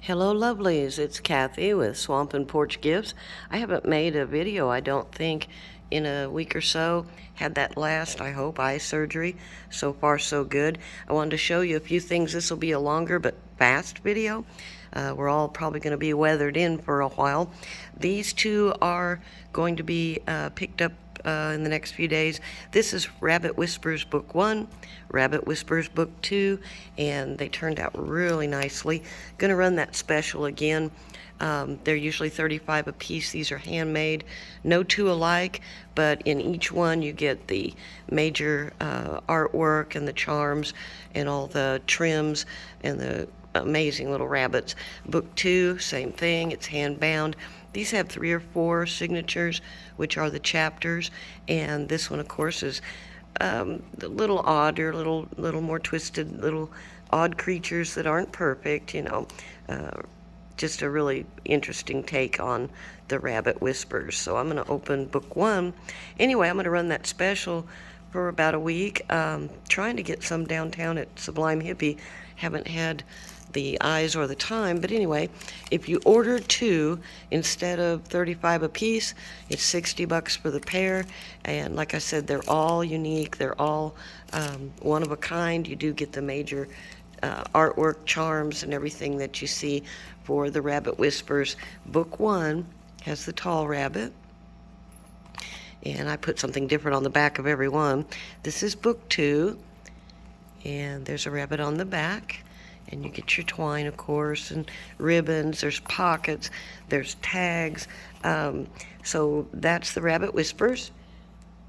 Hello lovelies, it's Kathy with Swamp and Porch Gifts. I haven't made a video, I don't think, in a week or so. Had that last, I hope, eye surgery. So far so good. I wanted to show you a few things. This will be a longer but fast video. We're all probably going to be weathered in for a while. These two are going to be picked up in the next few days. This is Rabbit Whispers Book 1, Rabbit Whispers Book 2, and they turned out really nicely. Gonna run that special again. They're usually $35 a piece. These are handmade, no two alike, but in each one you get the major artwork and the charms and all the trims and the amazing little rabbits. Book 2, same thing, it's hand bound. These have 3 or 4 signatures, which are the chapters, and this one, of course, is a little odder, little more twisted, little odd creatures that aren't perfect, just a really interesting take on the Rabbit Whispers. So I'm going to open book 1. Anyway, I'm going to run that special for about a week, trying to get some downtown at Sublime Hippie. Haven't had the eyes or the time, but anyway, if you order 2 instead of $35 a piece, it's $60 for the pair. And like I said, they're all unique, they're all one of a kind. You do get the major artwork, charms, and everything that you see for the Rabbit Whispers. Book 1 has the tall rabbit, and I put something different on the back of every one. This is book 2, and there's a rabbit on the back. And you get your twine, of course, and ribbons. There's pockets. There's tags. So that's the Rabbit Whispers.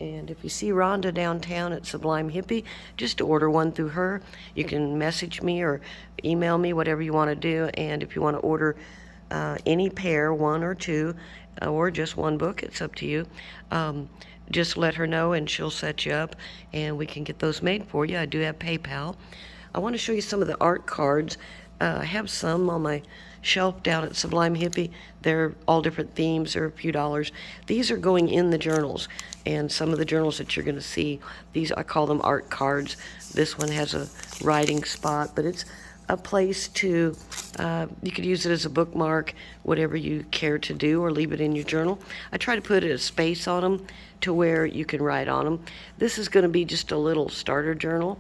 And if you see Rhonda downtown at Sublime Hippie, just order one through her. You can message me or email me, whatever you want to do. And if you want to order any pair, 1 or 2, or just one book, it's up to you. Just let her know and she'll set you up and we can get those made for you. I do have PayPal. I want to show you some of the art cards. I have some on my shelf down at Sublime Hippie. They're all different themes. They're a few dollars. These are going in the journals, and some of the journals that you're going to see, these, I call them art cards. This one has a writing spot, but it's a place to, you could use it as a bookmark, whatever you care to do, or leave it in your journal. I try to put a space on them to where you can write on them. This is going to be just a little starter journal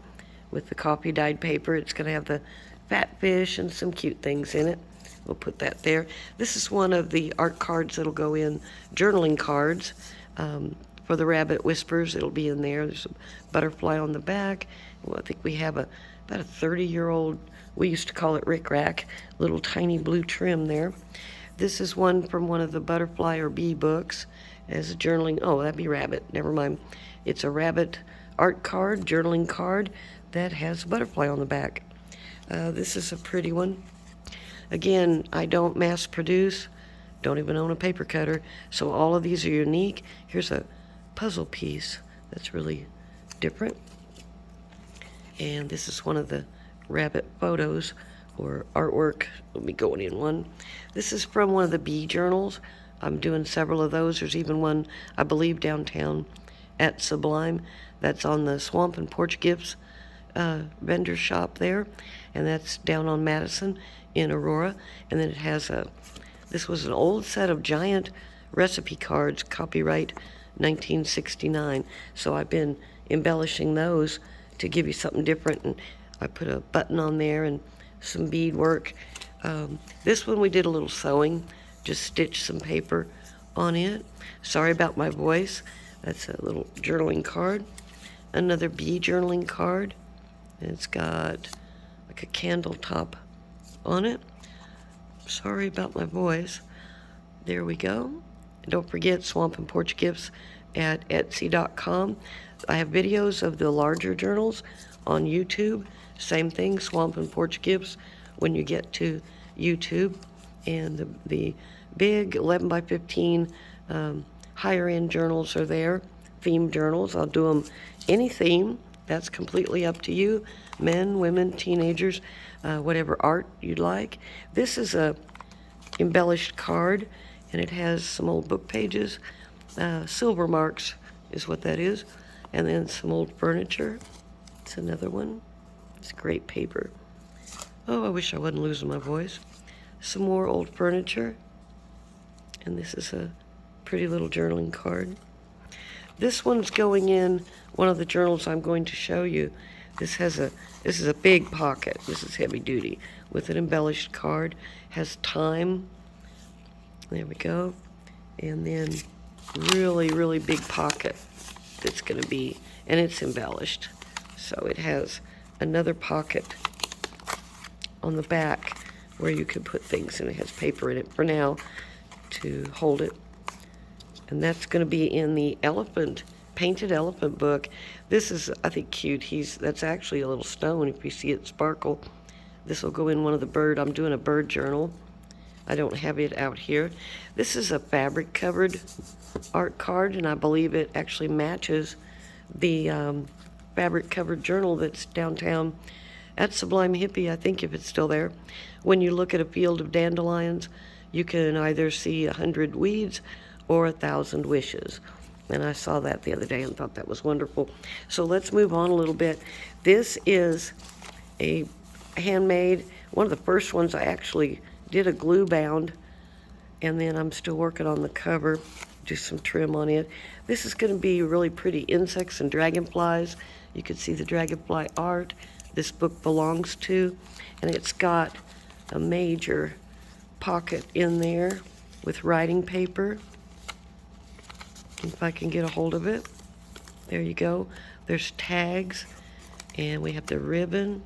with the coffee dyed paper. It's going to have the fat fish and some cute things in it. We'll put that there. This is one of the art cards that'll go in, journaling cards for the Rabbit Whispers. It'll be in there. There's a butterfly on the back. Well, I think we have about a 30-year-old, we used to call it rickrack, little tiny blue trim there. This is one from one of the butterfly or bee books as a journaling, oh, that'd be rabbit, never mind. It's a rabbit art card, journaling card, that has a butterfly on the back. This is a pretty one. Again, I don't mass produce, don't even own a paper cutter, so all of these are unique. Here's a puzzle piece that's really different. And this is one of the rabbit photos or artwork. Let me go in one. This is from one of the bee journals. I'm doing several of those. There's even one, I believe, downtown at Sublime. That's on the Swamp and Porch Gifts vendor shop there, and that's down on Madison in Aurora. And then it has this was an old set of giant recipe cards, copyright 1969. So I've been embellishing those to give you something different, and I put a button on there and some bead work. This one we did a little sewing, just stitched some paper on it. Sorry about my voice. That's a little journaling card. Another bee journaling card. It's got like a candle top on it. Sorry about my voice. There we go. And don't forget Swamp and Porch Gifts at Etsy.com. I have videos of the larger journals on YouTube. Same thing, Swamp and Porch Gifts when you get to YouTube. And the big 11 by 15 higher end journals are there. Theme journals. I'll do them any theme. That's completely up to you. Men, women, teenagers, whatever art you'd like. This is a embellished card, and it has some old book pages. Silver marks is what that is. And then some old furniture. It's another one. It's great paper. Oh, I wish I wasn't losing my voice. some more old furniture. And this is a pretty little journaling card. This one's going in one of the journals I'm going to show you. This is a big pocket. This is heavy duty with an embellished card. Has time. There we go. And then really, really big pocket that's going to be, and it's embellished. So it has another pocket on the back where you can put things, and it has paper in it for now to hold it. And that's going to be in the painted elephant book. This is, I think, cute. That's actually a little stone. If you see it sparkle, this will go in one of the bird. I'm doing a bird journal. I don't have it out here. This is a fabric covered art card, and I believe it actually matches the fabric covered journal that's downtown at Sublime Hippie, I think, if it's still there. When you look at a field of dandelions, you can either see 100 weeds or 1,000 wishes. And I saw that the other day and thought that was wonderful. So let's move on a little bit. This is a handmade, one of the first ones I actually did a glue bound, and then I'm still working on the cover, do some trim on it. This is going to be really pretty insects and dragonflies. You can see the dragonfly art this book belongs to, and it's got a major pocket in there with writing paper. If I can get a hold of it. There you go. There's tags, and we have the ribbon,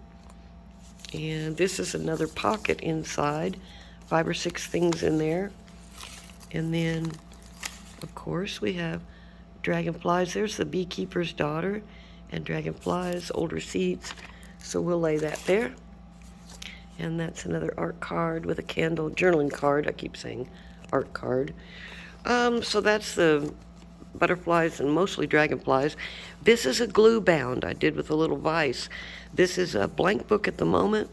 and this is another pocket inside, 5 or 6 things in there. And then, of course, we have dragonflies. There's the beekeeper's daughter, and dragonflies, old receipts. So we'll lay that there. And that's another art card with a candle, journaling card. I keep saying art card. So that's the butterflies and mostly dragonflies. This is a glue bound I did with a little vise. This is a blank book at the moment.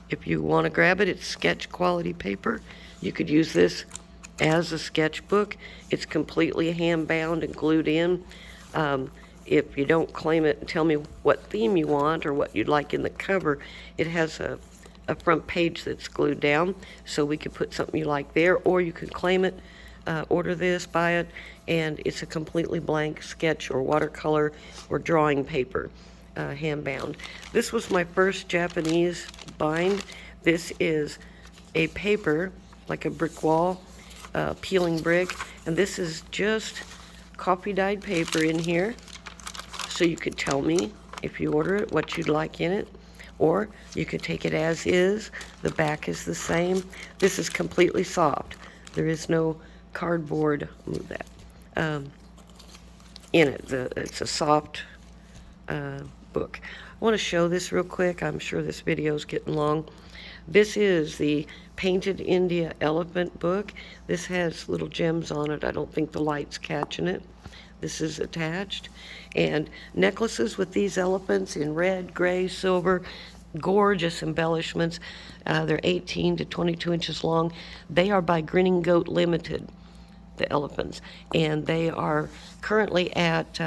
If you want to grab it, it's sketch quality paper. You could use this as a sketchbook. It's completely hand bound and glued in. If you don't claim it and tell me what theme you want or what you'd like in the cover, it has a front page that's glued down, so we could put something you like there, or you could claim it, order this, buy it, and it's a completely blank sketch or watercolor or drawing paper, hand bound. This was my first Japanese bind. This is a paper, like a brick wall, peeling brick, and this is just coffee dyed paper in here. So you could tell me, if you order it, what you'd like in it, or you could take it as is. The back is the same. This is completely soft. There is no cardboard, move that, in it. It's a soft book. I want to show this real quick. I'm sure this video is getting long. This is the Painted India Elephant book. This has little gems on it. I don't think the light's catching it. This is attached. And necklaces with these elephants in red, gray, silver, gorgeous embellishments. They're 18 to 22 inches long. They are by Grinning Goat Limited, the elephants. And they are currently at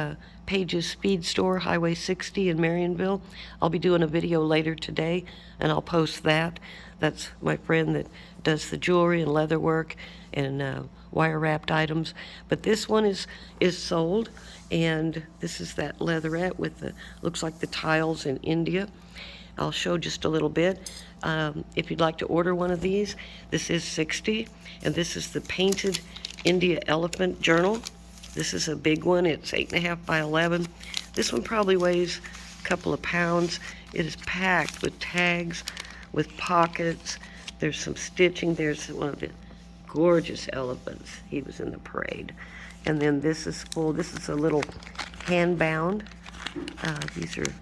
Page's Speed Store, Highway 60 in Marionville. I'll be doing a video later today, and I'll post that. That's my friend that does the jewelry and leather work and wire wrapped items. But this one is sold, and this is that leatherette with the, looks like the tiles in India. I'll show just a little bit. If you'd like to order one of these, this is $60, and this is the Painted India Elephant Journal. This is a big one. It's 8.5 by 11. This one probably weighs a couple of pounds. It is packed with tags, with pockets. There's some stitching. There's one of the gorgeous elephants. He was in the parade. And then this is full. This is a little hand-bound. These are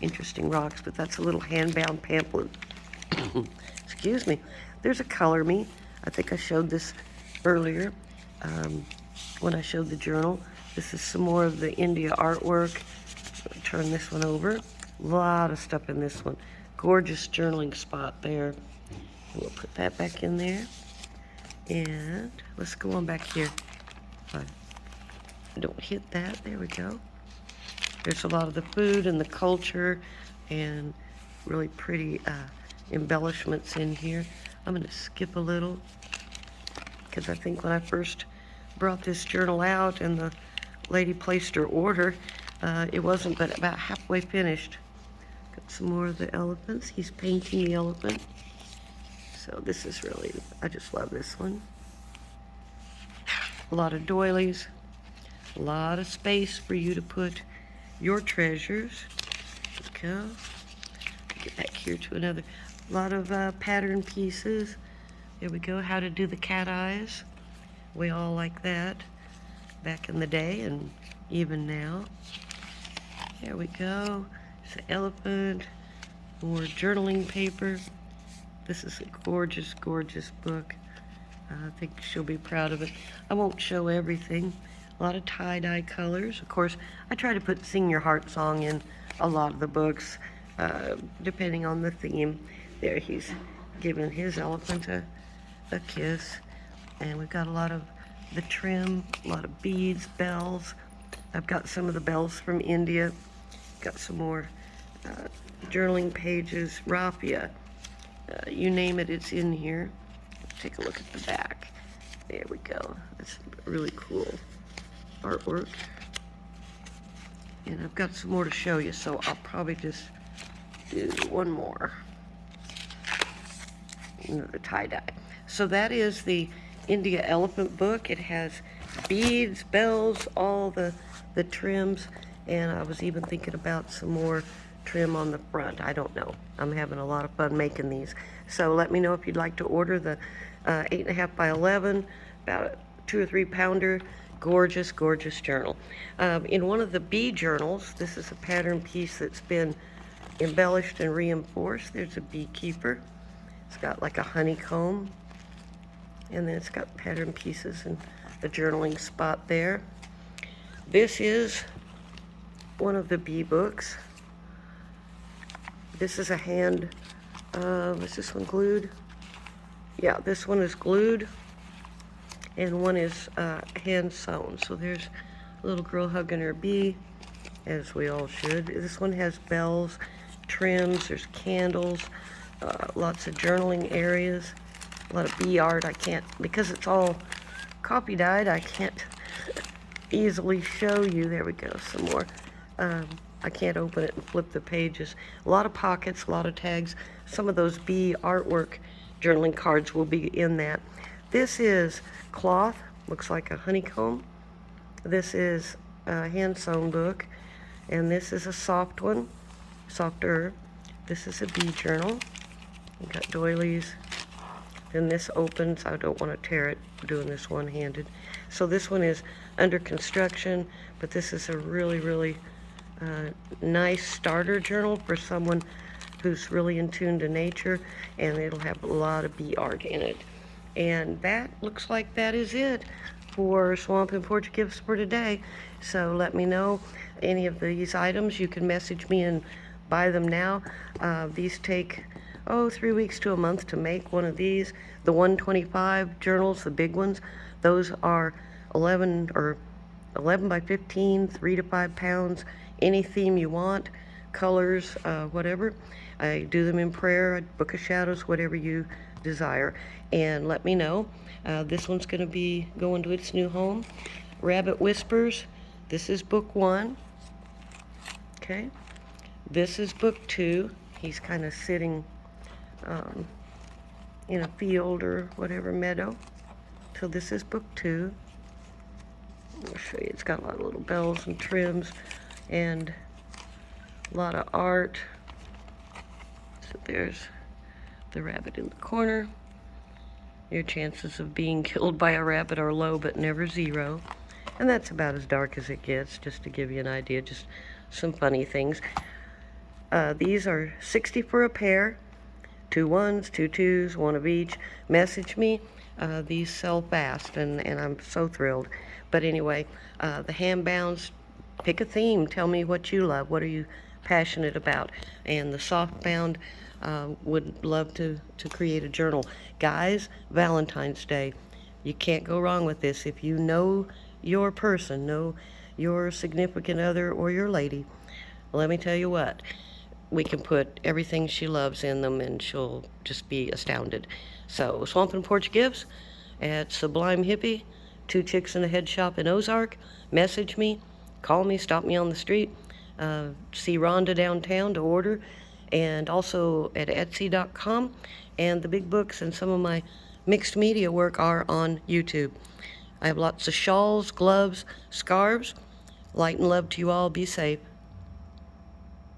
interesting rocks, but that's a little hand-bound pamphlet. Excuse me. There's a Color Me. I think I showed this earlier when I showed the journal. This is some more of the India artwork. Turn this one over. A lot of stuff in this one. Gorgeous journaling spot there. We'll put that back in there. And let's go on back here. Don't hit that. There we go. There's a lot of the food and the culture and really pretty embellishments in here. I'm going to skip a little because I think when I first brought this journal out and the lady placed her order, it wasn't but about halfway finished. Got some more of the elephants. He's painting the elephant. So this is really, I just love this one. A lot of doilies, a lot of space for you to put your treasures. Okay. Get back here to another, a lot of pattern pieces. There we go, how to do the cat eyes. We all like that back in the day and even now. There we go. It's an elephant, more journaling paper. This is a gorgeous, gorgeous book. I think she'll be proud of it. I won't show everything. A lot of tie-dye colors. Of course, I try to put Sing Your Heart Song in a lot of the books, depending on the theme. There, he's giving his elephant a kiss. And we've got a lot of the trim, a lot of beads, bells. I've got some of the bells from India. Got some more journaling pages, raffia. You name it, it's in here. Take a look at the back. There we go. That's really cool artwork. And I've got some more to show you, so I'll probably just do one more. Another tie-dye. So that is the India Elephant book. It has beads, bells, all the trims, and I was even thinking about some more trim on the front. I don't know. I'm having a lot of fun making these. So let me know if you'd like to order the 8.5 by 11, about a 2 or 3 pounder, gorgeous, gorgeous journal. In one of the bee journals, this is a pattern piece that's been embellished and reinforced. There's a beekeeper. It's got like a honeycomb, and then it's got pattern pieces and the journaling spot there. This is one of the bee books. This is a hand, is this one glued? Yeah, this one is glued, and one is hand sewn. So there's a little girl hugging her bee, as we all should. This one has bells, trims, there's candles, lots of journaling areas, a lot of bee art. I can't, because it's all copy dyed, I can't easily show you. There we go, some more. I can't open it and flip the pages. A lot of pockets, a lot of tags. Some of those bee artwork journaling cards will be in that. This is cloth, looks like a honeycomb. This is a hand-sewn book, and this is a soft one, softer. This is a bee journal. We've got doilies. Then this opens. I don't want to tear it, I'm doing this one-handed. So this one is under construction, but this is a really, really nice starter journal for someone who's really in tune to nature, and it'll have a lot of bee art in it. And that looks like that is it for Swamp and Porch Gifts for today. So let me know any of these items. You can message me and buy them now. These take 3 weeks to a month to make one of these. The 125 journals, the big ones, those are 11 by 15, 3 to 5 pounds, any theme you want, colors, whatever. I do them in prayer, Book of Shadows, whatever you desire. And let me know. This one's going to be going to its new home. Rabbit Whispers, this is book 1. Okay. This is book 2. He's kind of sitting in a field or whatever, meadow. So this is book 2. I'll show you. It's got a lot of little bells and trims and a lot of art. So there's the rabbit in the corner. Your chances of being killed by a rabbit are low, but never zero. And that's about as dark as it gets, just to give you an idea, just some funny things. These are 60 for a pair, 2 ones, 2 twos, 1 of each. Message me. These sell fast, and I'm so thrilled. But anyway, the hand-bounds, pick a theme. Tell me what you love. What are you passionate about? And the soft-bound, would love to create a journal. Guys, Valentine's Day. You can't go wrong with this. If you know your person, know your significant other or your lady, let me tell you what. we can put everything she loves in them, and she'll just be astounded. So, Swamp and Porch Gifts at Sublime Hippie, Two Chicks in a Head Shop in Ozark. Message me, call me, stop me on the street. See Rhonda downtown to order, and also at Etsy.com. And the big books and some of my mixed media work are on YouTube. I have lots of shawls, gloves, scarves. Light and love to you all. Be safe.